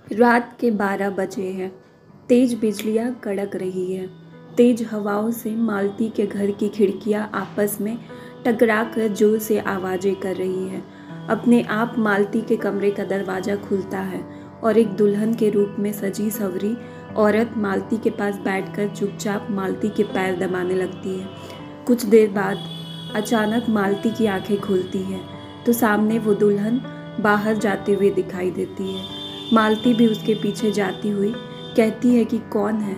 रात के 12 बजे हैं। तेज बिजलियां कड़क रही है। तेज हवाओं से मालती के घर की खिड़कियां आपस में टकराकर जोर से आवाजें कर रही है। अपने आप मालती के कमरे का दरवाज़ा खुलता है और एक दुल्हन के रूप में सजी सवरी औरत मालती के पास बैठकर चुपचाप मालती के पैर दबाने लगती है। कुछ देर बाद अचानक मालती की आंखें खुलती है तो सामने वो दुल्हन बाहर जाते हुए दिखाई देती है। मालती भी उसके पीछे जाती हुई कहती है कि कौन है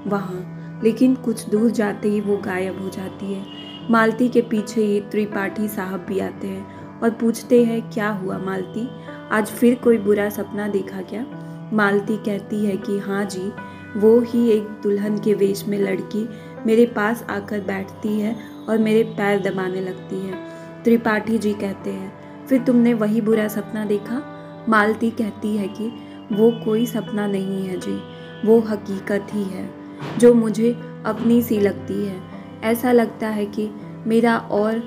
वहाँ, लेकिन कुछ दूर जाते ही वो गायब हो जाती है। मालती के पीछे ही त्रिपाठी साहब भी आते हैं और पूछते हैं, क्या हुआ मालती, आज फिर कोई बुरा सपना देखा क्या? मालती कहती है कि हाँ जी, वो ही एक दुल्हन के वेश में लड़की मेरे पास आकर बैठती है और मेरे पैर दबाने लगती है। त्रिपाठी जी कहते हैं, फिर तुमने वही बुरा सपना देखा? मालती कहती है कि वो कोई सपना नहीं है जी, वो हकीकत ही है जो मुझे अपनी सी लगती है। ऐसा लगता है कि मेरा और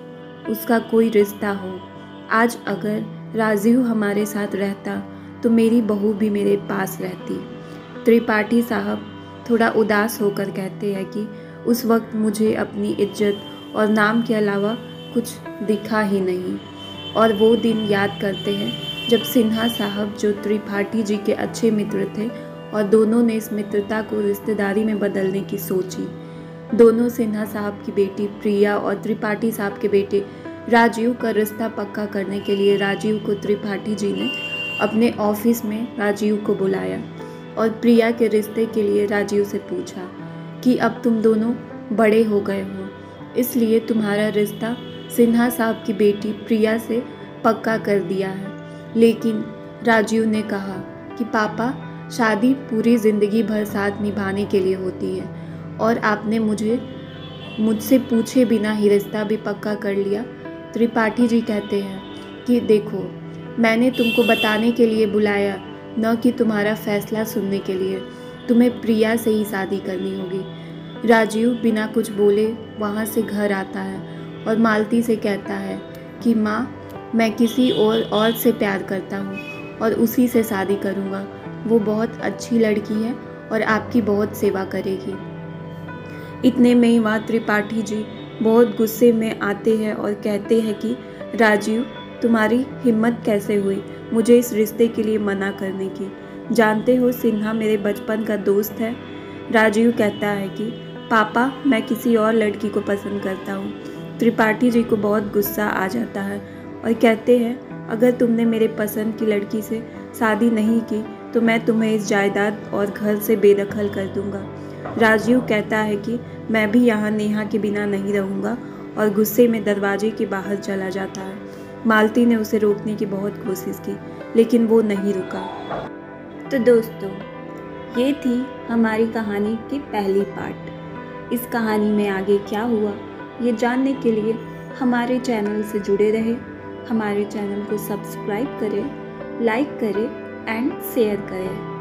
उसका कोई रिश्ता हो। आज अगर राजीव हमारे साथ रहता तो मेरी बहू भी मेरे पास रहती। त्रिपाठी साहब थोड़ा उदास होकर कहते हैं कि उस वक्त मुझे अपनी इज्जत और नाम के अलावा कुछ दिखा ही नहीं। और वो दिन याद करते हैं जब सिन्हा साहब, जो त्रिपाठी जी के अच्छे मित्र थे, और दोनों ने इस मित्रता को रिश्तेदारी में बदलने की सोची। दोनों, सिन्हा साहब की बेटी प्रिया और त्रिपाठी साहब के बेटे राजीव का रिश्ता पक्का करने के लिए राजीव को त्रिपाठी जी ने अपने ऑफिस में राजीव को बुलाया और प्रिया के रिश्ते के लिए राजीव से पूछा कि अब तुम दोनों बड़े हो गए हो, इसलिए तुम्हारा रिश्ता सिन्हा साहब की बेटी प्रिया से पक्का कर दिया है। लेकिन राजीव ने कहा कि पापा, शादी पूरी ज़िंदगी भर साथ निभाने के लिए होती है और आपने मुझसे पूछे बिना ही रिश्ता भी पक्का कर लिया। त्रिपाठी जी कहते हैं कि देखो, मैंने तुमको बताने के लिए बुलाया, न कि तुम्हारा फैसला सुनने के लिए। तुम्हें प्रिया से ही शादी करनी होगी। राजीव बिना कुछ बोले वहाँ से घर आता है और मालती से कहता है कि माँ, मैं किसी और से प्यार करता हूँ और उसी से शादी करूँगा। वो बहुत अच्छी लड़की है और आपकी बहुत सेवा करेगी। इतने में ही वहाँ त्रिपाठी जी बहुत गुस्से में आते हैं और कहते हैं कि राजीव, तुम्हारी हिम्मत कैसे हुई मुझे इस रिश्ते के लिए मना करने की? जानते हो, सिन्हा मेरे बचपन का दोस्त है। राजीव कहता है कि पापा, मैं किसी और लड़की को पसंद करता हूँ। त्रिपाठी जी को बहुत गुस्सा आ जाता है और कहते हैं, अगर तुमने मेरे पसंद की लड़की से शादी नहीं की तो मैं तुम्हें इस जायदाद और घर से बेदखल कर दूंगा। राजीव कहता है कि मैं भी यहाँ नेहा के बिना नहीं रहूँगा और गुस्से में दरवाजे के बाहर चला जाता है। मालती ने उसे रोकने की बहुत कोशिश की, लेकिन वो नहीं रुका। तो दोस्तों, ये थी हमारी कहानी की पहली पार्ट। इस कहानी में आगे क्या हुआ, ये जानने के लिए हमारे चैनल से जुड़े रहे। हमारे चैनल को सब्सक्राइब करें, लाइक करें एंड शेयर करें।